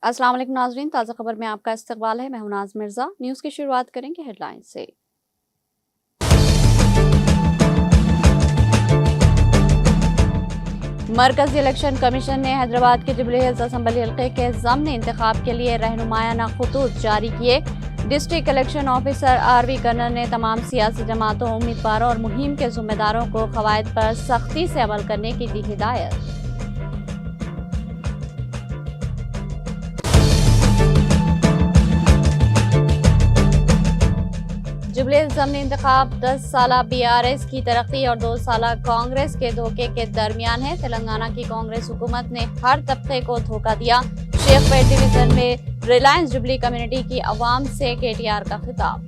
अस्सलाम वालेकुम नाज़रीन, ताज़ा खबर में आपका इस्तकबाल है। मैं हूं नाज मिर्जा। न्यूज़ की शुरुआत करेंगे हेडलाइन से। मरकज़ी इलेक्शन कमीशन ने हैदराबाद के जुबली हिल्स असम्बली हल्के के ज़म्नी इंतखाब के लिए रहनुमायाना खतूत जारी किए। District election officer R V Karnan ने तमाम सियासी जमातों, उम्मीदवारों और मुहिम के जिम्मेदारों को कवायद पर सख्ती से अमल करने की दी हिदायत। जुबली हिल्स ज़म्नी इंतखाब 10 साला BRS की तरक्की और 2 साला कांग्रेस के धोखे के दरमियान है। तेलंगाना की कांग्रेस हुकूमत ने हर तबके को धोखा दिया। शेखपेट डिवीजन में रिलायंस जुबली कम्युनिटी की अवाम से KTR का खिताब।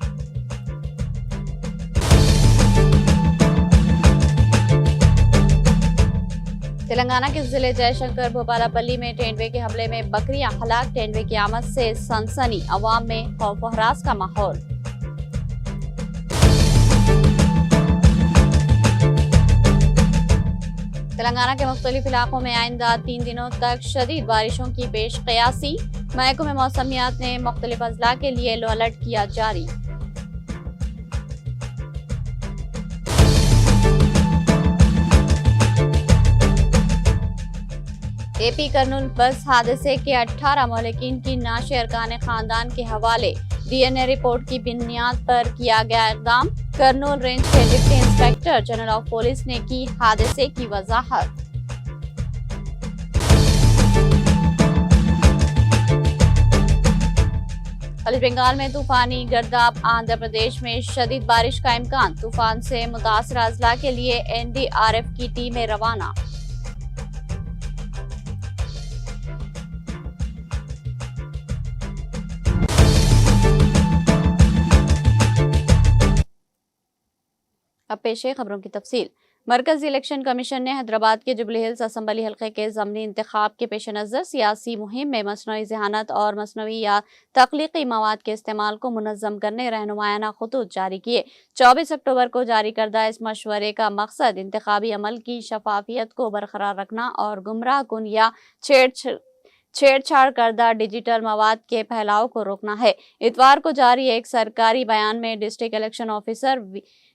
तेलंगाना के जिले जयशंकर भोपालापल्ली में तेंदुए के हमले में बकरियां हलाक। तेंदुए की आमद से सनसनी, अवाम में खौफ व हरास का माहौल। तेलंगाना के मुख्तलिफ इलाकों में आइंदा 3 दिनों तक शदीद बारिशों की पेश क़यासी। महकमे मौसमियात ने मुख्तलिफ अजला के लिए येलो अलर्ट किया जारी। AP कर्नूल बस हादसे के 18 मौलिकीन की नाशे अरकान खानदान के हवाले। DNA रिपोर्ट की बुनियाद पर किया गया इक़दाम। कर्नूल रेंज के deputy inspector general of police ने की हादसे की वजाहत। बंगाल में तूफानी गर्दाब। आंध्र प्रदेश में शदीद बारिश का इम्कान। तूफान से मुतासरा अजला के लिए NDRF की टीमें रवाना। अब पेश है खबरों की तफसील। मरकजी इलेक्शन कमीशन ने हैदराबाद के जुबली हिल्स असम्बली हल्के के ज़मनी इंतखाब के पेश नज़र सियासी मुहिम में मसनवी ज़हानत और मसनवी या तख्लीकी मवाद के इस्तेमाल को मुनज़्ज़म करने रहनुमायाना खतूत जारी किए। 24 अक्टूबर को जारी करदा इस मशवरे का मकसद इंतखाबी अमल की शफाफियत को बरकरार रखना और गुमराह कुन या छेड़छाड़ करदा डिजिटल मवाद के फैलाव को रोकना है। इतवार को जारी एक सरकारी बयान में district election officer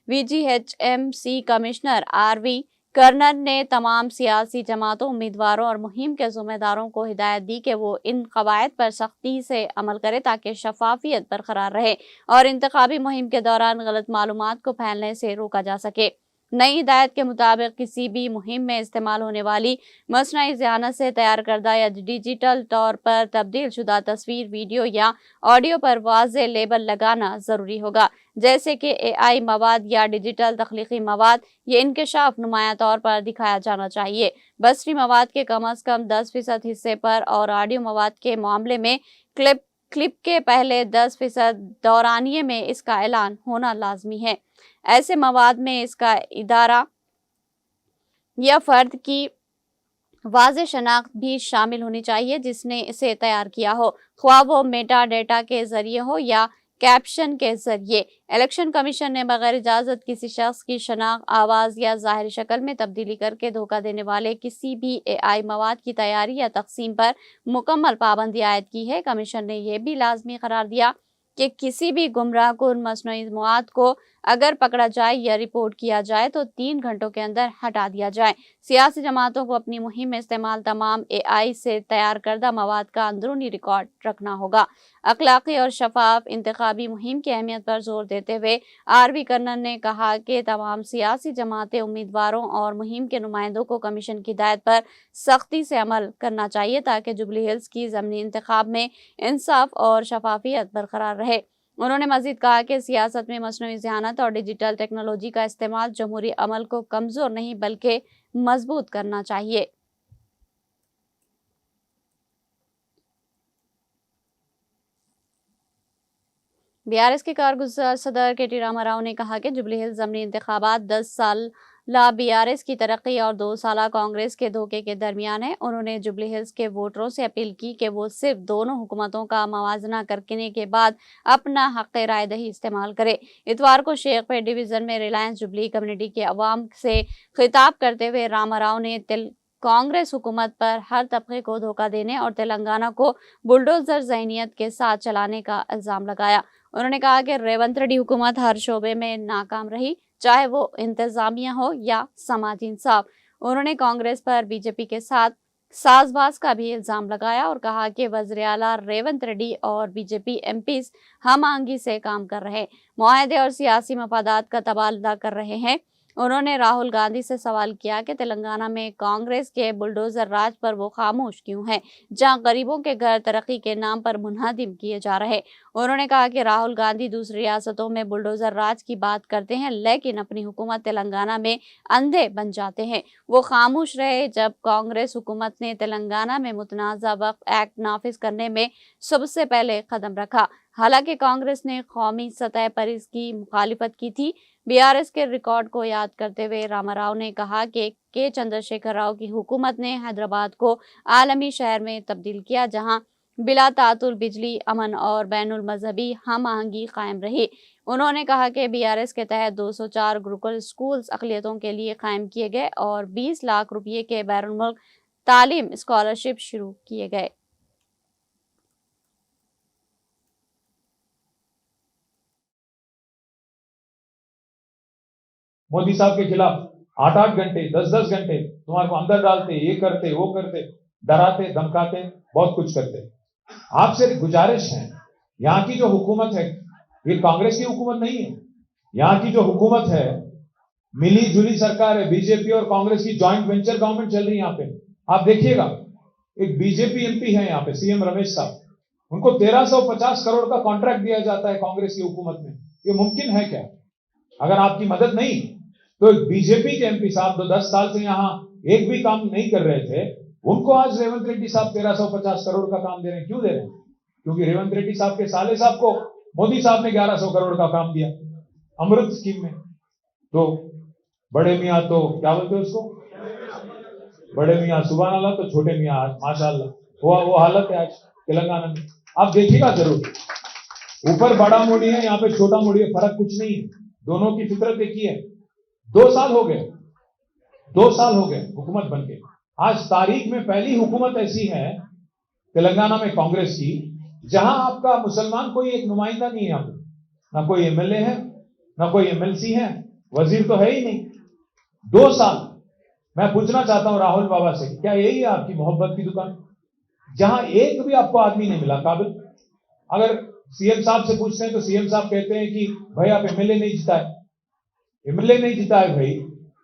VGHMC commissioner RV Karnan ने तमाम सियासी जमातों, उम्मीदवारों और मुहिम के जिम्मेदारों को हिदायत दी कि वो इन कवायद पर सख्ती से अमल करें ताकि शफाफियत बरकरार रहे और इंतखाबी मुहिम के दौरान गलत मालूमात को फैलने से रोका जा सके। नई हिदायत के मुताबिक किसी भी मुहिम में इस्तेमाल होने वाली मसनई ज़हानत से तैयार करदा या डिजिटल तौर पर तब्दील शुदा तस्वीर, वीडियो या ऑडियो पर वाज़ेह लेबल लगाना ज़रूरी होगा, जैसे कि AI मवाद या डिजिटल तख्लीकी मवाद। ये इंकशाफ नुमाया तौर पर दिखाया जाना चाहिए। बसरी मवाद के कम अज़ कम 10% हिस्से पर और ऑडियो मवाद के मामले में क्लिप के पहले 10% दौरानिए में इसका ऐलान होना लाजमी है। ऐसे मवाद में इसका इदारा या फर्द की वाज़ेह शनाख्त भी शामिल होनी चाहिए जिसने इसे तैयार किया हो, ख्वाह वो मेटा डेटा के जरिए हो या कैप्शन के जरिए। इलेक्शन कमीशन ने बगैर इजाजत किसी शख्स की शनाख्त, आवाज़ या ज़ाहिरी शक्ल में तब्दीली करके धोखा देने वाले किसी भी AI मवाद की तैयारी या तकसीम पर मुकम्मल पाबंदी आयद की है। कमीशन ने यह भी लाजमी करार दिया कि किसी भी गुमराह कुन मसनूई मवाद को अगर पकड़ा जाए या रिपोर्ट किया जाए तो 3 घंटों के अंदर हटा दिया जाए। सियासी जमातों को अपनी मुहिम में इस्तेमाल तमाम AI से तैयार करदा मवाद का अंदरूनी रिकॉर्ड रखना होगा। अखलाकी और शफाफ इंतखाबी मुहिम की अहमियत पर जोर देते हुए RV कर्नल ने कहा कि तमाम सियासी जमातें, उम्मीदवारों और मुहिम के नुमाइंदों को कमीशन की हिदायत पर सख्ती से अमल करना चाहिए ताकि जुबली हिल्स की ज़मनी इंतखाब में इंसाफ और शफाफियत बरकरार रहे। उन्होंने मजीद कहा कि सियासत में मसनूई ज़हानत और डिजिटल टेक्नोलॉजी का इस्तेमाल जमहूरी अमल को कमज़ोर नहीं बल्कि मजबूत करना चाहिए। BRS के कारगुजार सदर KT रामाराव ने कहा कि जुबली हिल्स ज़मनी इंतखाबात 10 साल लाभ बीआरएस की तरक्की और 2 साला कांग्रेस के धोखे के दरमियान है। उन्होंने जुबली हिल्स के वोटरों से अपील की कि वो सिर्फ दोनों हुकूमतों का मवाजना करने के बाद अपना हक राय दही इस्तेमाल करे। इतवार को शेखपेट डिवीजन में रिलायंस जुबली कम्युनिटी के अवाम से खिताब करते हुए रामाराव ने कांग्रेस हुकूमत पर हर तबके को धोखा देने और तेलंगाना को बुलडोजर ज़हनियत के साथ चलाने का इल्जाम लगाया। उन्होंने कहा कि रेवंत रेड्डी हुकूमत हर शोबे में नाकाम रही, चाहे वो इंतजामिया हो या समाजी इंसाफ। उन्होंने कांग्रेस पर बीजेपी के साथ साजबाज का भी इल्जाम लगाया और कहा कि वज़ीर आला रेवंत रेड्डी और बीजेपी एमपीज हम आहंगी से काम कर रहे, मुआहदे और सियासी मफादात का तबादला कर रहे हैं। उन्होंने राहुल गांधी से सवाल किया कि तेलंगाना में कांग्रेस के बुलडोजर राज पर वो खामोश क्यों है, जहां गरीबों के घर तरक्की के नाम पर मुनहदिम किए जा रहे। उन्होंने कहा कि राहुल गांधी दूसरी रियासतों में बुलडोजर राज की बात करते हैं, लेकिन अपनी हुकूमत तेलंगाना में अंधे बन जाते हैं। वो खामोश रहे जब कांग्रेस हुकूमत ने तेलंगाना में मुतनाज़ा वक्फ एक्ट नाफिज करने में सबसे पहले कदम रखा। हालांकि कांग्रेस ने कौमी सतह पर इसकी मुखालिफत की थी। बीआरएस के रिकॉर्ड को याद करते हुए रामाराव ने कहा कि के चंद्रशेखर राव की हुकूमत ने हैदराबाद को आलमी शहर में तब्दील किया, जहां बिला तातुल बिजली, अमन और बैनुल मजहबी हम आहंगी कायम रही। उन्होंने कहा कि बीआरएस के तहत 204 गुरुकुल स्कूल्स अक़लियतों के लिए कायम किए गए और 20 लाख रुपये के बैरून मुल्क तालीम स्कॉलरशिप शुरू किए गए। मोदी साहब के खिलाफ 8-8 घंटे 10-10 घंटे तुम्हारे को अंदर डालते, ये करते वो करते, डराते धमकाते, बहुत कुछ करते। आपसे गुजारिश है, यहाँ की जो हुकूमत है ये कांग्रेस की हुकूमत नहीं है। यहाँ की जो हुकूमत है मिली जुली सरकार है, बीजेपी और कांग्रेस की ज्वाइंट वेंचर गवर्नमेंट चल रही है यहाँ पे। आप देखिएगा, एक बीजेपी एमपी है यहाँ पे, सीएम रमेश साहब, उनको 1350 करोड़ का कॉन्ट्रैक्ट दिया जाता है कांग्रेस की हुकूमत में। ये मुमकिन है क्या? अगर आपकी मदद नहीं तो बीजेपी के एमपी साहब जो 10 साल से यहां एक भी काम नहीं कर रहे थे, उनको आज रेवंत रेड्डी साहब 1350 करोड़ का काम दे रहे हैं। क्यों दे रहे हैं? क्योंकि रेवंत रेड्डी साहब के साले साहब को मोदी साहब ने 1100 करोड़ का काम दिया अमृत स्कीम में। तो बड़े मियाँ तो क्या बोलते हैं उसको, बड़े मियाँ सुभान अल्लाह, तो छोटे मियाँ माशाअल्लाह, वो हालत है आज तेलंगाना में। आप देखिएगा जरूर, ऊपर बड़ा मोदी है, यहाँ पे छोटा मोदी है, फर्क कुछ नहीं है, दोनों की फितरत एक ही है। 2 साल हो गए, 2 साल हो गए हुकूमत बनके। आज तारीख में पहली हुकूमत ऐसी है तेलंगाना में कांग्रेस की, जहां आपका मुसलमान कोई एक नुमाइंदा नहीं है। यहाँ पे ना कोई एमएलए है, ना कोई एमएलसी है, वजीर तो है ही नहीं। 2 साल मैं पूछना चाहता हूं राहुल बाबा से, क्या यही है आपकी मोहब्बत की दुकान, जहां एक भी आपको आदमी नहीं मिला काबिल? अगर सीएम साहब से पूछते हैं तो सीएम साहब कहते हैं कि भाई आप एमएलए नहीं जिताए, एमएलए नहीं जिताए भाई।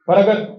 पर अगर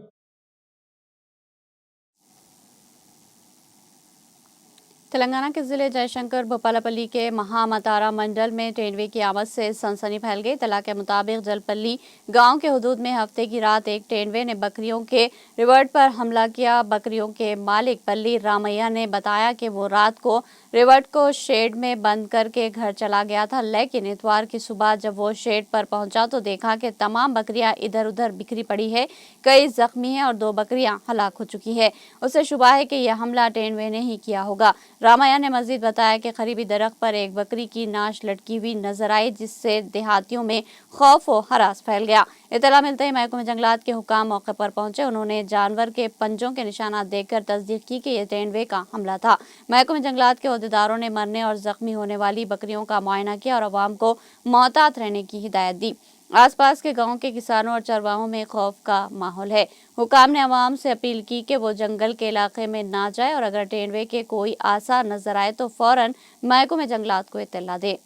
तेलंगाना के जिले जयशंकर भोपालपल्ली के महामतारा मंडल में तेंदुए की आमद से सनसनी फैल गई। तला के मुताबिक जलपल्ली गांव के हुदूद में हफ्ते की रात एक तेंदुए ने बकरियों के रिवर्ट पर हमला किया। बकरियों के मालिक पल्ली रामैया ने बताया कि वो रात को रिवर्ट को शेड में बंद करके घर चला गया था, लेकिन इतवार की सुबह जब वो शेड पर पहुंचा तो देखा कि तमाम बकरियां इधर उधर बिखरी पड़ी है, कई जख्मी हैं और 2 बकरियां हलाक हो चुकी है। उसे शुबा है कि यह हमला तेंदुए ने ही किया होगा। रामैया ने मजीद बताया कि करीबी दरख्त पर एक बकरी की नाश लटकी हुई नजर आई, जिससे देहातियों में खौफ और हरास फैल गया। इतला मिलते ही महकमे जंगलात के हुकाम मौके पर पहुंचे। उन्होंने जानवर के पंजों के निशानात देखकर तस्दीक की कि यह तेंदुए का हमला था। महकमे जंगलात के अहदेदारों ने मरने और जख्मी होने वाली बकरियों का मुआयना किया और अवाम को मोहतात रहने की हिदायत दी। आसपास के गांवों के किसानों और चरवाहों में खौफ का माहौल है। हुकाम ने अवाम से अपील की कि वो जंगल के इलाके में ना जाए और अगर तेंदुए के कोई आसार नजर आए तो फौरन महकमे जंगलात को इत्तला दे।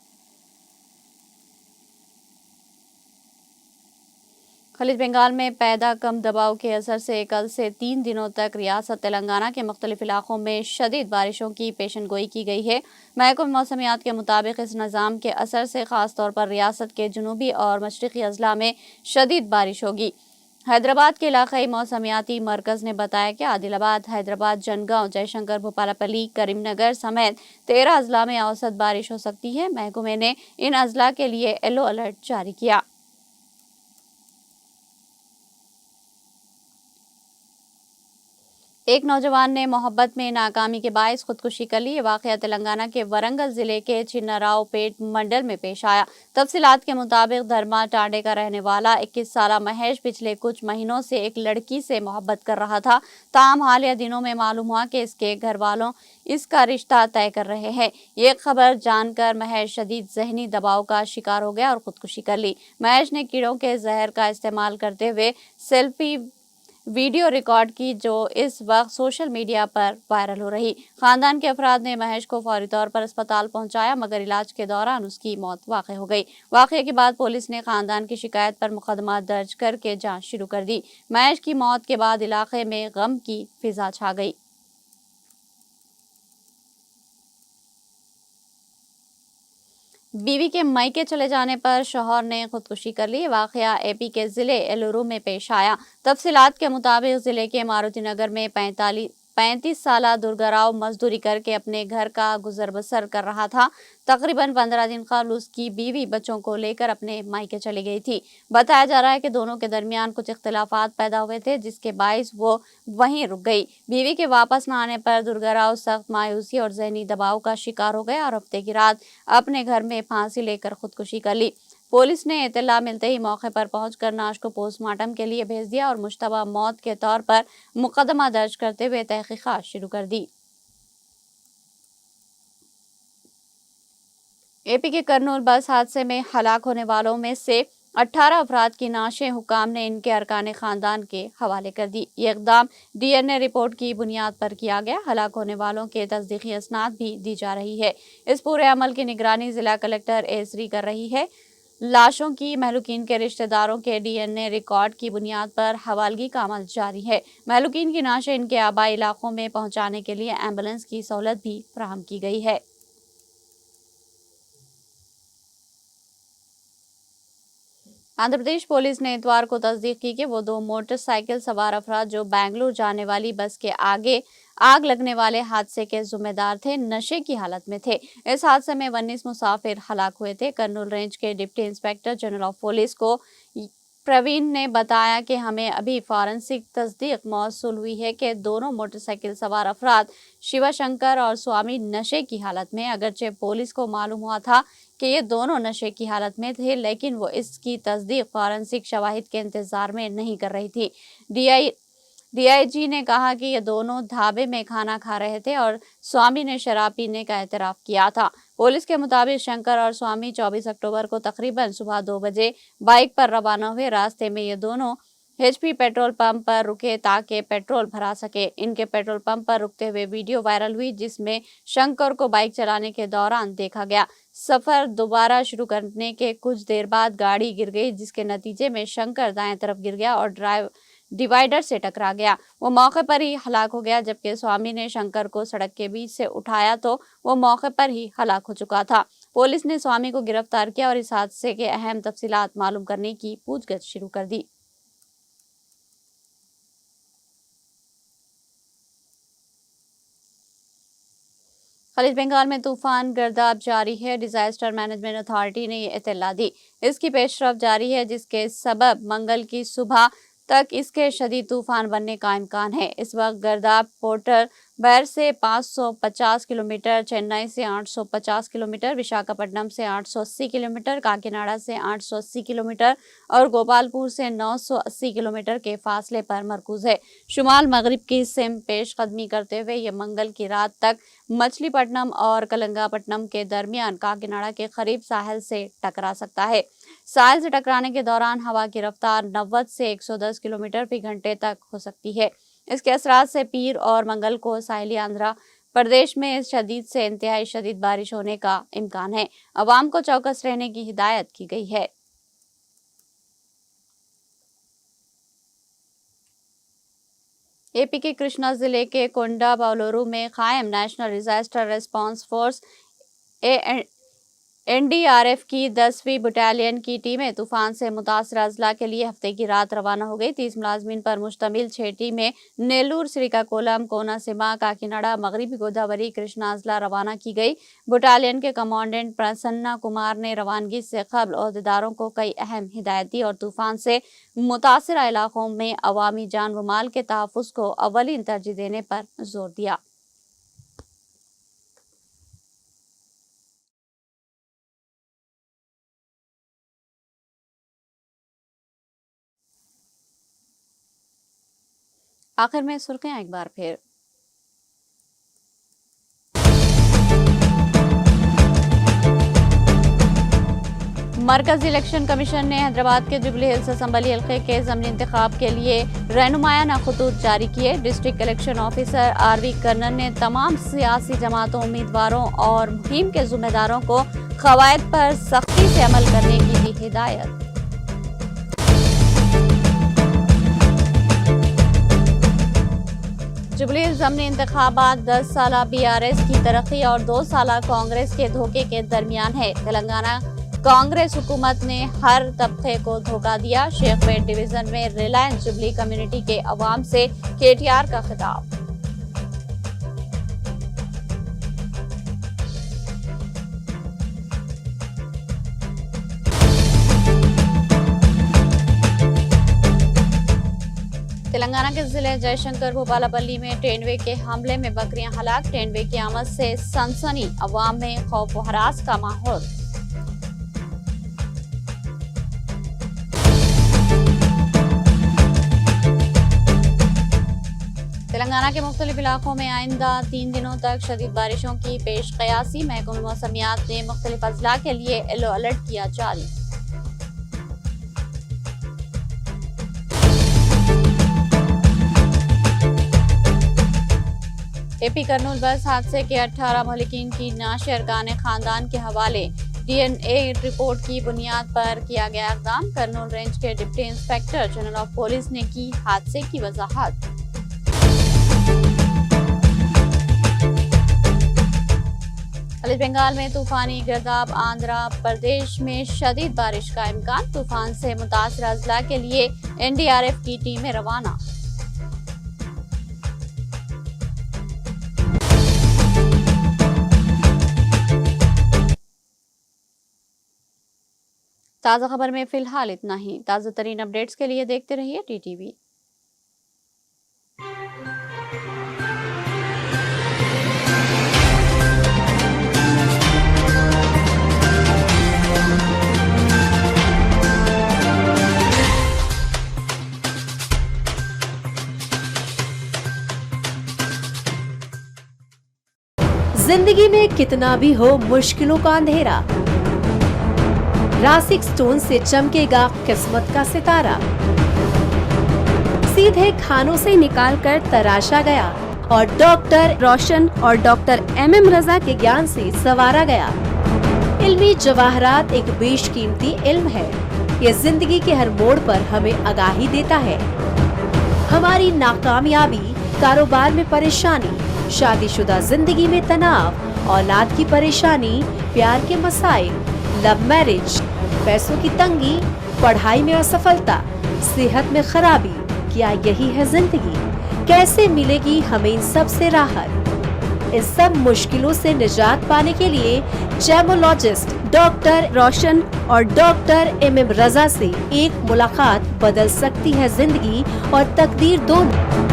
खलीज बंगाल में पैदा कम दबाव के असर से कल से 3 दिनों तक रियासत तेलंगाना के मुख्तलिफ इलाकों में शदीद बारिशों की पेशनगोई की गई है। महकमे मौसमियात के मुताबिक इस निज़ाम के असर से खास तौर पर रियासत के जुनूबी और मशरक़ी अजला में शदीद बारिश होगी। हैदराबाद के इलाकाई मौसमियाती मरकज़ ने बताया कि आदिलाबाद, हैदराबाद, जनगांव, जयशंकर, भोपालपल्ली, करीमनगर समेत 13 अजला में औसत बारिश हो सकती है। महकमे ने इन अजला के लिए येलो अलर्ट जारी किया। एक नौजवान ने मोहब्बत में नाकामी के बायस खुदकुशी कर ली। ये वाकया तेलंगाना के वरंगल जिले के चिन्नारावपेट मंडल में पेश आया। तफसीलात के मुताबिक धर्मा टांडे का रहने वाला 21 साला महेश पिछले कुछ महीनों से एक लड़की से मोहब्बत कर रहा था। ताहम हालिया दिनों में मालूम हुआ कि इसके घर वालों इसका रिश्ता तय कर रहे हैं। ये खबर जानकर महेश शदीद जहनी दबाव का शिकार हो गया और खुदकुशी कर ली। महेश ने कीड़ों के जहर का इस्तेमाल करते हुए सेल्फी वीडियो रिकॉर्ड की, जो इस वक्त सोशल मीडिया पर वायरल हो रही। खानदान के अफराद ने महेश को फौरी तौर पर अस्पताल पहुंचाया, मगर इलाज के दौरान उसकी मौत वाक़ई हो गई। वाक़े के बाद पुलिस ने खानदान की शिकायत पर मुकदमा दर्ज करके जांच शुरू कर दी। महेश की मौत के बाद इलाके में गम की फिजा छा गई। बीवी के मायके चले जाने पर शौहर ने खुदकुशी कर ली। वाकया एपी के जिले एलुरु में पेश आया। तफसीलात के मुताबिक जिले के मारुति नगर में 35 साला दुर्गाराव मजदूरी करके अपने घर का गुजर बसर कर रहा था। तकरीबन 15 दिन कबल उसकी बीवी बच्चों को लेकर अपने मायके चली गई थी। बताया जा रहा है कि दोनों के दरमियान कुछ इख्तिलाफात पैदा हुए थे, जिसके बायस वो वहीं रुक गई। बीवी के वापस न आने पर दुर्गाराव सख्त मायूसी और जहनी दबाव का शिकार हो गया और हफ्ते की रात अपने घर में फांसी लेकर खुदकुशी कर ली। पुलिस ने इत्तला मिलते ही मौके पर पहुंचकर नाश को पोस्टमार्टम के लिए भेज दिया और मुश्तबा मौत के तौर पर मुकदमा दर्ज करते हुए तहकीकात शुरू कर दी। एपी के करनूल बस हादसे में हलाक होने वालों में से 18 अफराद की नाशें हुकाम ने इनके अरकान खानदान के हवाले कर दी। ये इकदाम DNA रिपोर्ट की बुनियाद पर किया गया। हलाक होने वालों के तस्दीकी असनाद भी दी जा रही है। इस पूरे अमल की निगरानी जिला कलेक्टर एसरी कर रही है। लाशों की महलूकीन के रिश्तेदारों के DNA रिकॉर्ड की बुनियाद पर हवालगी का अमल जारी है। महलूकीन की नाशें इनके आबाई इलाकों में पहुंचाने के लिए एम्बुलेंस की सहूलत भी फराहम की गई है। आंध्र प्रदेश पुलिस ने इतवार को तस्दीक की कि वो 2 मोटरसाइकिल सवार अफराद जो बेंगलुरु जाने वाली बस के आगे आग लगने वाले हादसे के जिम्मेदार थे, नशे की हालत में थे। इस हादसे में 19 मुसाफिर हलाक हुए थे। कर्नूल रेंज के deputy inspector general of police को प्रवीण ने बताया कि हमें अभी फॉरेंसिक तस्दीक मौसूल हुई है कि दोनों मोटरसाइकिल सवार अफराद शिवशंकर और स्वामी नशे की हालत में। अगरचे पुलिस को मालूम हुआ था कि ये दोनों नशे की हालत में थे, लेकिन वो इसकी तस्दीक फॉरेंसिक शवाहिद के इंतजार में नहीं कर रही थी। डीआईजी ने कहा कि ये दोनों ढाबे में खाना खा रहे थे और स्वामी ने शराब पीने का एतराफ किया था। पुलिस के मुताबिक शंकर और स्वामी 24 अक्टूबर को तकरीबन सुबह 2 बजे बाइक पर रवाना हुए। रास्ते में ये दोनों HP पेट्रोल पंप पर रुके ताकि पेट्रोल भरा सके। इनके पेट्रोल पंप पर रुकते हुए वीडियो वायरल हुई, जिसमें शंकर को बाइक चलाने के दौरान देखा गया। सफर दोबारा शुरू करने के कुछ देर बाद गाड़ी गिर गई, जिसके नतीजे में शंकर दाएं तरफ गिर गया और डिवाइडर से टकरा गया। वो मौके पर ही हलाक हो गया, जबकि स्वामी ने शंकर को सड़क के बीच से उठाया तो वो मौके पर ही हलाक हो चुका था। पुलिस ने स्वामी को गिरफ्तार किया और इस हादसे के अहम तफसीलात मालूम करने की पूछताछ शुरू कर दी। खलीज बंगाल में तूफान गर्दाब जारी है। डिजास्टर मैनेजमेंट अथॉरिटी ने ये इत्तला दी। इसकी पेशरफ जारी है, जिसके सबब मंगल की सुबह तक इसके शदीद तूफान बनने का इम्कान है। इस वक्त गर्दाब पोर्टर बैर से 550 किलोमीटर, चेन्नई से 850 किलोमीटर, विशाखापट्टनम से 880 किलोमीटर, काकीनाडा से 880 किलोमीटर और गोपालपुर से 980 किलोमीटर के फासले पर मरकूज है। शुमाल मगरिब की सिम पेशकदमी करते हुए ये मंगल की रात तक मछलीपट्टनम और कलंगापट्टनम के दरमियान काकीनाडा के करीब साहिल से टकरा सकता है। साहिल से टकराने के दौरान हवा की रफ्तार 90 से 110 किलोमीटर फी घंटे तक हो सकती है। इसके असरात से पीर और मंगल को साहिली आंध्र प्रदेश में शदीद से इंतहाई शदीद बारिश होने का इम्कान है। अवाम को चौकस रहने की हिदायत की गई है। एपी के कृष्णा जिले के कोंडाबालोरू में कायम national disaster response force NDRF की 10वीं बटालियन की टीमें तूफान से मुतासरा अजला के लिए हफ्ते की रात रवाना हो गई। 30 मुलाजमीन पर मुश्तमिल 6 टीमें नेल्लूर, श्रीकाकुलम, कोनासीमा, काकीनाडा, मगरबी गोदावरी, कृष्णा अजला रवाना की गई। बटालियन के कमांडेंट प्रसन्ना कुमार ने रवानगी से कबल ओहदेदारों को कई अहम हिदायत दी और तूफान से मुतासरा इलाकों में अवामी जान व माल के तहफ़्फ़ुज़ को अव्वलीन तरजीह देने पर जोर दिया। आखिर में सुर्खियां एक बार फिर। मरकजी इलेक्शन कमीशन ने हैदराबाद के जुबली हिल्स असम्बली हल्के के ज़मीनी इंतखाब के लिए रहनुमायाना खतूत जारी किए। District election officer R V Karnan ने तमाम सियासी जमातों, उम्मीदवारों और मुहिम के जिम्मेदारों को क़वायद पर सख्ती से अमल करने की दी हिदायत। जुबली हिल्स ज़मीनी इंतखाबात 10 साला BRS की तरक्की और 2 साला कांग्रेस के धोखे के दरमियान है। तेलंगाना कांग्रेस हुकूमत ने हर तबके को धोखा दिया। शेखपेट डिवीजन में रिलायंस जुबली कम्युनिटी के अवाम से KTR का खिताब। तेलंगाना के जिले जयशंकर भोपालापल्ली में ट्रेनवे के हमले में बकरियां हलाक। ट्रेनवे की आमद से सनसनी, अवाम में खौफ व हरास का माहौल। तेलंगाना के मुख्तलिफ इलाकों में आइंदा 3 दिनों तक शदीद बारिशों की पेश कयासी। महकमा मौसमियात ने मुख्तलिफ अजला के लिए येलो अलर्ट किया जारी। AP कर्नूल बस हादसे के 18 महलिकीन की नाश अरकान खानदान के हवाले। DNA रिपोर्ट की बुनियाद पर किया गया इक़दाम। कर्नूल रेंज के deputy inspector general of police ने की हादसे की वजाहत। बंगाल में तूफानी गिरदाब। आंध्र प्रदेश में शदीद बारिश का इम्कान। तूफान से मुतासरा अजला के लिए NDRF की टीमें रवाना। ताज़ा खबर में फिलहाल इतना ही। ताज़ा तरीन अपडेट्स के लिए देखते रहिए TTV। जिंदगी में कितना भी हो मुश्किलों का अंधेरा, रासिक स्टोन से चमकेगा किस्मत का सितारा। सीधे खानों से निकालकर तराशा गया और डॉक्टर रोशन और डॉक्टर MM रजा के ज्ञान से संवारा गया। इल्मी जवाहरात एक बेशकीमती इल्म है। ये जिंदगी के हर मोड़ पर हमें आगाही देता है। हमारी नाकामयाबी, कारोबार में परेशानी, शादीशुदा जिंदगी में तनाव, औलाद की परेशानी, प्यार के मसाइल, लव मैरिज, पैसों की तंगी, पढ़ाई में असफलता, सेहत में खराबी, क्या यही है जिंदगी? कैसे मिलेगी हमें इन सब से राहत? इन सब मुश्किलों से निजात पाने के लिए जेमोलॉजिस्ट डॉक्टर रोशन और डॉक्टर MM रजा से एक मुलाकात बदल सकती है जिंदगी और तकदीर दोनों।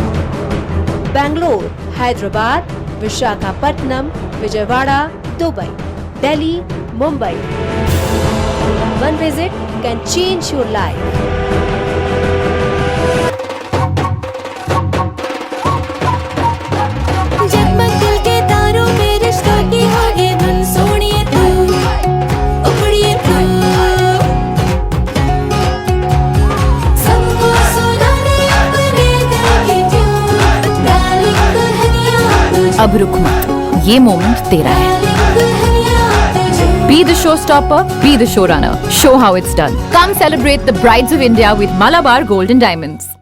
Bangalore, Hyderabad, Visakhapatnam, Vijayawada, Dubai, Delhi, Mumbai. One visit can change your life. जगमग दिल के तारों में रिश्तों की होगी धुन, सोनिए तू, उखड़िए तू, सबको सुनाने अपने दिल की ट्यून, डार्लिंग दुल्हनिया तुझे, अब रुक मत, ये मोमेंट तेरा है। Be the showstopper, be the showrunner. Show how it's done. Come celebrate the Brides of India with Malabar Gold and Diamonds.